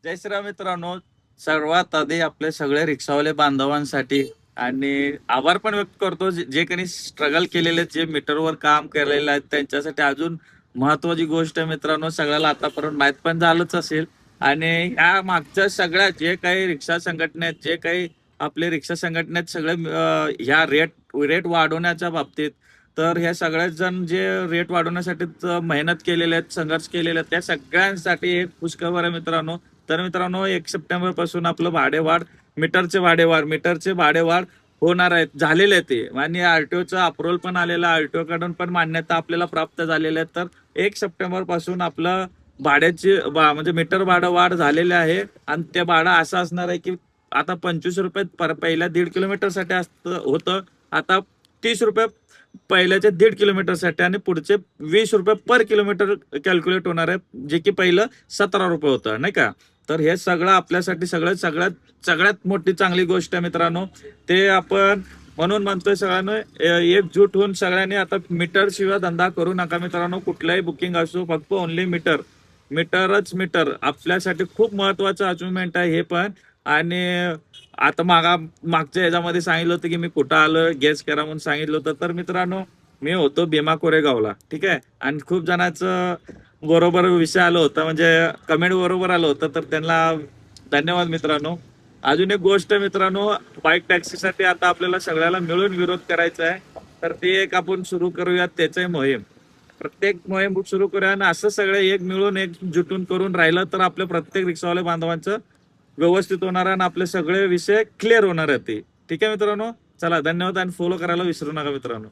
जय श्रीराम मित्रांनो. सर्वात आधी आपले सगळे रिक्षावाले बांधवांसाठी आणि आभार पण व्यक्त करतो जे काही स्ट्रगल केलेले जे मीटरवर काम केलेले आहेत त्यांच्यासाठी. अजून महत्वाची गोष्ट आहे मित्रांनो, सगळ्याला आतापर्यंत माहित पण झालंच असेल. आणि ह्या मागच्या सगळ्या जे काही रिक्षा संघटना आहेत, जे काही आपले रिक्षा संघटना आहेत, सगळे ह्या रेट रेट वाढवण्याच्या बाबतीत, तर ह्या सगळ्याच जण जे रेट वाढवण्यासाठी मेहनत केलेले आहेत, संघर्ष केलेले आहेत, त्या सगळ्यांसाठी एक खुशखबर आहे मित्रांनो. तर मित्रांनो, 1 सप्टेंबर पासून आपलं भाडेवाढ, मीटरचे भाडेवाढ होणार आहेत, झालेले आहे ते. आणि आरटीओचं अप्रुव्हल पण आलेलं, आरटीओ कडून पण मान्यता आपल्याला प्राप्त झालेली आहे. तर 1 सप्टेंबर पासून आपलं म्हणजे मीटर भाडं वाढ झालेले आहे. आणि ते भाडं असं असणार आहे की आता 25 रुपये पहिल्या 1.5 किलोमीटरसाठी होतं, आता 30 रुपये पहिल्याच्या 1.5 किलोमीटरसाठी, आणि पुढचे 20 रुपये पर किलोमीटर कॅल्क्युलेट होणार आहे, जे की पहिलं 17 रुपये होतं, नाही का. तर हे सगळं आपल्यासाठी सगळ्यात सगळ्यात मोठी चांगली गोष्ट आहे मित्रांनो. ते आपण म्हणून म्हणतोय सगळ्यांना एकजूट होऊन सगळ्यांनी आता मीटर शिवाय धंदा करू नका मित्रांनो. कुठलाही बुकिंग असो, फक्त ओनली मीटर आपल्यासाठी खूप महत्वाचं अचिव्हमेंट आहे हे पण. आणि आता मागच्या ह्याच्यामध्ये सांगितलं होतं की मी कुठं आलो, गेस करा म्हणून सांगितलं होतं. तर मित्रांनो, मी होतो भीमा कोरेगावला, ठीक आहे. आणि खूप जणांचं बरोबर विषय आलं होतं, म्हणजे कमेंट बरोबर आलं होतं, तर त्यांना धन्यवाद मित्रांनो. अजून एक गोष्ट मित्रांनो, बाईक टॅक्सीसाठी आता आपल्याला सगळ्याला मिळून विरोध करायचा आहे. तर ते एक आपण सुरू करूयात, त्याच मोहीम. प्रत्येक मोहीम सुरू करूया आणि असं सगळे एक मिळून एक जुटून करून राहिलं तर आपल्या प्रत्येक रिक्षावाले बांधवांचं व्यवस्थित होणार आहे आणि आपले सगळे विषय क्लिअर होणार आहेत. ठीक आहे मित्रांनो, चला धन्यवाद आणि फॉलो करायला विसरू नका मित्रांनो.